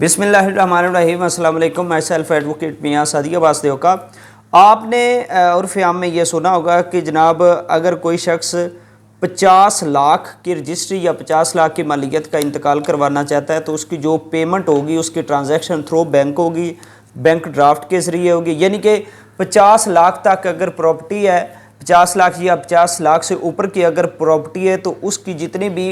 बिस्मिल्लाहिर्रहमानिर्रहीम। अस्सलाम वालेकुम। माई सेल्फ एडवोकेट मियाँ सादिया वासदेव का। आपने उर्फ़ आम में ये सुना होगा कि जनाब अगर कोई शख्स 50 लाख की रजिस्ट्री या 50 लाख की मालियत का इंतकाल करवाना चाहता है तो उसकी जो पेमेंट होगी उसकी ट्रांजैक्शन थ्रू बैंक होगी, बैंक ड्राफ्ट के ज़रिए होगी। यानी कि 50 लाख तक अगर प्रॉपर्टी है, 50 लाख या 50 लाख से ऊपर की अगर प्रॉपर्टी है तो उसकी जितनी भी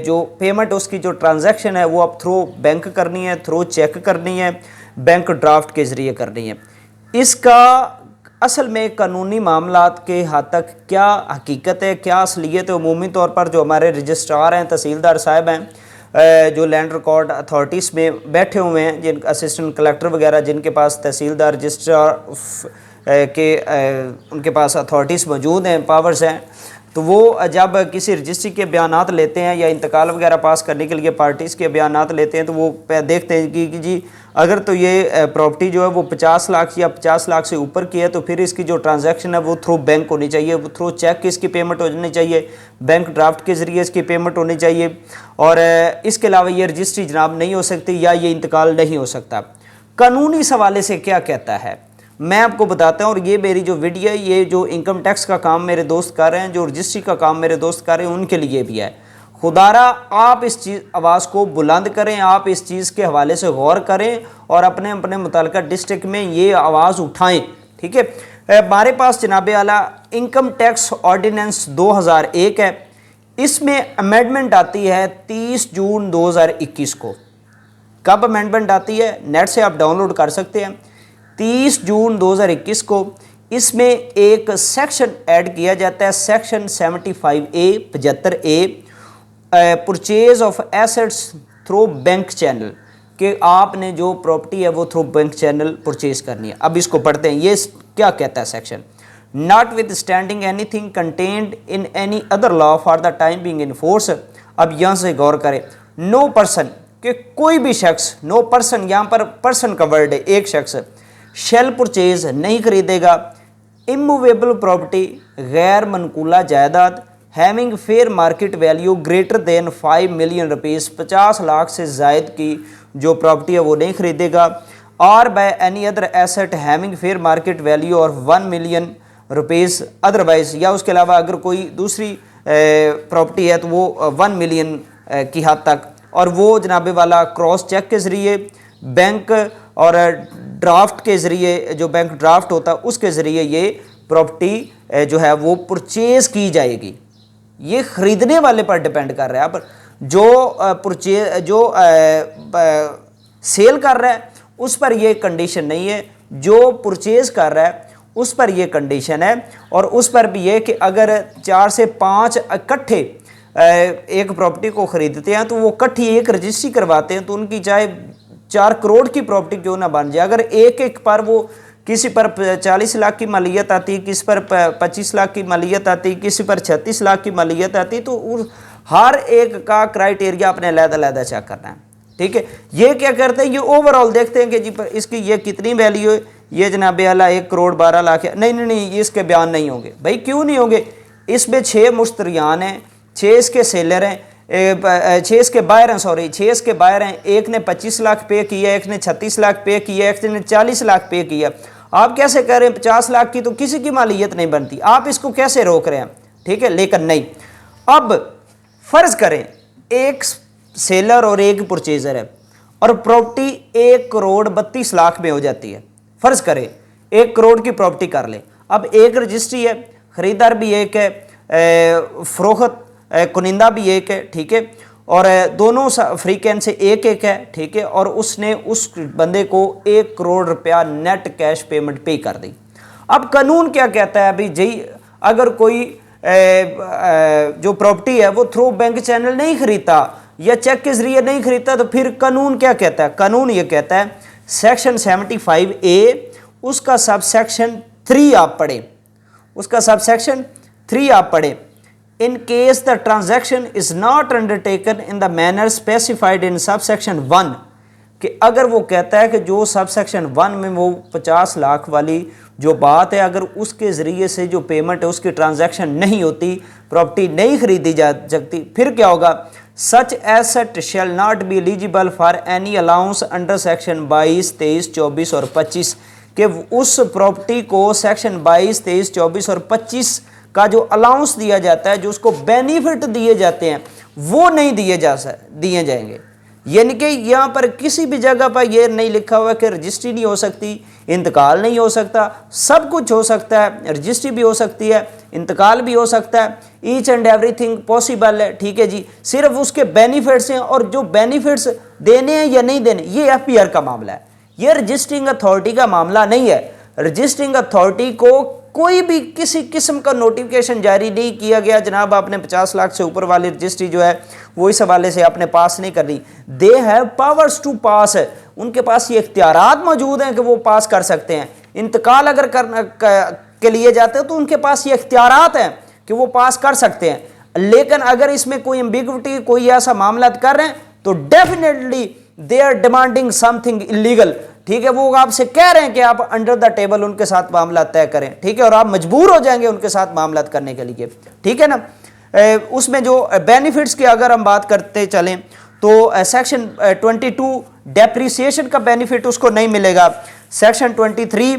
जो पेमेंट उसकी जो ट्रांजैक्शन है वो अब थ्रू बैंक करनी है, थ्रू चेक करनी है, बैंक ड्राफ्ट के ज़रिए करनी है। इसका असल में कानूनी मामलात के हद तक क्या हकीकत है, क्या असलियत है, उमूमी तौर पर जो हमारे रजिस्ट्रार हैं, तहसीलदार साहब हैं, जो लैंड रिकॉर्ड अथॉरिटीज़ में बैठे हुए हैं, जिन असिस्टेंट कलेक्टर वगैरह जिनके पास तहसीलदार रजिस्ट्रार उनके पास अथॉरिटीज़ मौजूद हैं, पावर्स हैं, तो वो जब किसी रजिस्ट्री के बयानात लेते हैं या इंतकाल वगैरह पास करने के लिए पार्टीज़ के बयानात लेते हैं तो वो देखते हैं कि जी अगर तो ये प्रॉपर्टी जो है वो 50 लाख या 50 लाख से ऊपर की है तो फिर इसकी जो ट्रांजैक्शन है वो थ्रू बैंक होनी चाहिए, वो थ्रू चेक की इसकी पेमेंट होनी चाहिए, बैंक ड्राफ्ट के ज़रिए इसकी पेमेंट होनी चाहिए। और इसके अलावा ये रजिस्ट्री जनाब नहीं हो सकती या ये इंतकाल नहीं हो सकता। कानूनी हवाले से क्या कहता है मैं आपको बताता हूँ। और ये मेरी जो वीडियो है, ये जो इनकम टैक्स का काम मेरे दोस्त कर रहे हैं, जो रजिस्ट्री का काम मेरे दोस्त कर रहे हैं, उनके लिए भी है। खुदारा आप इस चीज़ आवाज़ को बुलंद करें, आप इस चीज़ के हवाले से गौर करें और अपने अपने मुतल्लिका डिस्ट्रिक्ट में ये आवाज़ उठाएं। ठीक है, हमारे पास जनाब आला इनकम टैक्स ऑर्डिनेंस 2001 है। इसमें अमेंडमेंट आती है 30 जून 2021 को। कब अमेंडमेंट आती है नेट से आप डाउनलोड कर सकते हैं। 30 जून 2021 को इसमें एक सेक्शन ऐड किया जाता है, section 75A 75A, purchase of assets through bank channel, कि आपने जो प्रॉपर्टी है वो थ्रू बैंक चैनल परचेज करनी है। अब इसको पढ़ते हैं, ये क्या कहता है section. Not with standing anything contained in any other law for the time being in force. अब यहाँ से गौर करें, नो पर्सन, कि कोई भी शख्स, नो पर्सन यहाँ पर पर्सन का वर्ड है, एक शख्स शेल परचेज नहीं खरीदेगा इमूवेबल प्रॉपर्टी, गैर मनकूला जायदाद, having fair market value greater than 5 million rupees, 50 lakh से जायद की जो प्रॉपर्टी है वो नहीं खरीदेगा। और by any other asset having fair market value और 1 मिलियन रुपीज़ अदरवाइज, या उसके अलावा अगर कोई दूसरी प्रॉपर्टी है तो वो 1 मिलियन की हद तक, और वो जनाबे वाला क्रॉस चेक के ज़रिए, बैंक और ड्राफ्ट के ज़रिए, जो बैंक ड्राफ्ट होता है उसके ज़रिए ये प्रॉपर्टी जो है वो परचेज़ की जाएगी। ये ख़रीदने वाले पर डिपेंड कर रहा है। पर जो सेल कर रहा है उस पर ये कंडीशन नहीं है, जो परचेज़ कर रहा है उस पर ये कंडीशन है। और उस पर भी ये कि अगर 4 से 5 इकट्ठे एक प्रॉपर्टी को ख़रीदते हैं तो वो इकट्ठी एक रजिस्ट्री करवाते हैं, तो उनकी चाहे 4 करोड़ की प्रॉपर्टी क्यों ना बन जाए, अगर एक एक पर वो किसी पर 40 लाख की मालियत आती है, किसी पर 25 लाख की मालियत आती है, किसी पर 36 लाख की मालियत आती है, तो हर एक का क्राइटेरिया अपने अलग-अलग चेक करना है। ठीक है, ये क्या करते हैं, ये ओवरऑल देखते हैं कि जी इसकी ये कितनी वैल्यू है, ये जनाब आला 1 करोड़ 12 लाख है। नहीं नहीं नहीं, इसके बयान नहीं होंगे। भाई क्यों नहीं होंगे, इसमें 6 मुश्तरियान हैं, 6 इसके सेलर हैं, 6 इसके बायर हैं, सॉरी 6 इसके बायर हैं। एक ने 25 लाख पे किया, एक ने 36 लाख पे किया, एक ने 40 लाख पे किया। आप कैसे कह रहे हैं 50 लाख की तो किसी की मालियत नहीं बनती, आप इसको कैसे रोक रहे हैं। ठीक है, लेकिन नहीं। अब फर्ज करें एक सेलर और एक परचेजर है और प्रॉपर्टी 1 करोड़ 32 लाख में हो जाती है। फर्ज करें 1 करोड़ की प्रॉपर्टी कर ले। अब एक रजिस्ट्री है, खरीदार भी एक है, फरोख्त कुनिंदा भी एक है। ठीक है, और दोनों अफ्रीकन से एक एक है। ठीक है, और उसने उस बंदे को 1 करोड़ रुपया नेट कैश पेमेंट पे कर दी। अब कानून क्या कहता है, अभी जी अगर कोई जो प्रॉपर्टी है वो थ्रू बैंक चैनल नहीं खरीदता या चेक के जरिए नहीं खरीदता, तो फिर कानून क्या कहता है। कानून ये कहता है सेक्शन 75A, उसका सब सेक्शन 3 आप पढ़े, उसका सब सेक्शन 3 आप पढ़े। In case the transaction is not undertaken in the manner specified in subsection 1, कि अगर वो कहता है कि जो सबसेक्शन 1 में वो 50 लाख वाली जो बात है, अगर उसके ज़रिए से जो पेमेंट है उसकी ट्रांजैक्शन नहीं होती, प्रॉपर्टी नहीं खरीदी जा सकती, फिर क्या होगा, such asset shall not be eligible for any allowance under section 22, 23, 24 और 25 कि उस प्रॉपर्टी को सेक्शन 22, 23, 24 और 25 का जो अलाउंस दिया जाता है, जो उसको बेनिफिट दिए जाते हैं, वो नहीं दिए जाएंगे। यानी कि यहाँ पर किसी भी जगह पर यह नहीं लिखा हुआ कि रजिस्ट्री नहीं हो सकती, इंतकाल नहीं हो सकता, सब कुछ हो सकता है। रजिस्ट्री भी हो सकती है, इंतकाल भी हो सकता है, ईच एंड एवरीथिंग पॉसिबल है। ठीक है जी, सिर्फ उसके बेनिफिट्स हैं, और जो बेनिफिट्स देने हैं या नहीं देने, ये एफपीआर का मामला है, ये रजिस्टरिंग अथॉरिटी का मामला नहीं है। रजिस्टरिंग अथॉरिटी को कोई भी किसी किस्म का नोटिफिकेशन जारी नहीं किया गया, जनाब आपने 50 लाख से ऊपर वाली रजिस्ट्री जो है वो इस हवाले से आपने पास नहीं कर दी। दे हैव पावर्स टू पास, उनके पास ये इख्तियारात मौजूद हैं कि वो पास कर सकते हैं। इंतकाल अगर के लिए जाते हैं तो उनके पास ये इख्तियारात हैं कि वो पास कर सकते हैं। लेकिन अगर इसमें कोई एम्बिग्विटी, कोई ऐसा मामला कर रहे हैं तो definitely they are demanding something illegal. ठीक है, वो आपसे कह रहे हैं कि आप अंडर द टेबल उनके साथ मामला तय करें। ठीक है, और आप मजबूर हो जाएंगे उनके साथ मामला करने के लिए। ठीक है ना। उसमें जो बेनिफिट्स की अगर हम बात करते चलें तो सेक्शन 22 डेप्रिसिएशन का बेनिफिट उसको नहीं मिलेगा। सेक्शन 23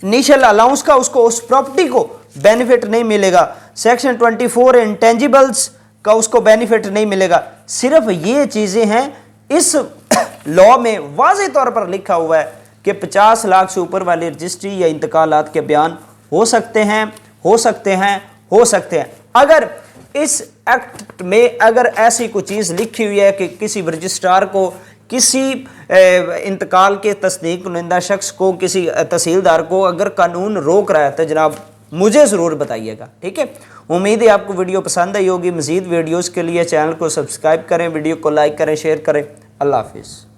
इनिशियल अलाउंस का उसको उस प्रॉपर्टी को बेनिफिट नहीं मिलेगा। सेक्शन 24 इंटेंजिबल्स का उसको बेनिफिट नहीं मिलेगा। सिर्फ ये चीज़ें हैं इस लॉ में वाज़ेह तौर पर लिखा हुआ है कि 50 लाख से ऊपर वाली रजिस्ट्री या इंतकालात के बयान हो सकते हैं, हो सकते हैं, हो सकते हैं। अगर इस एक्ट में अगर ऐसी कोई चीज़ लिखी हुई है कि किसी रजिस्ट्रार को, किसी इंतकाल के तस्दीक नुमाइंदा शख्स को, किसी तहसीलदार को अगर कानून रोक रहा है तो जनाब मुझे ज़रूर बताइएगा। ठीक है, उम्मीद है आपको वीडियो पसंद आई होगी। मज़ीद वीडियोज़ के लिए चैनल को सब्सक्राइब करें, वीडियो को लाइक करें, शेयर करें। अल्लाह हाफिज़।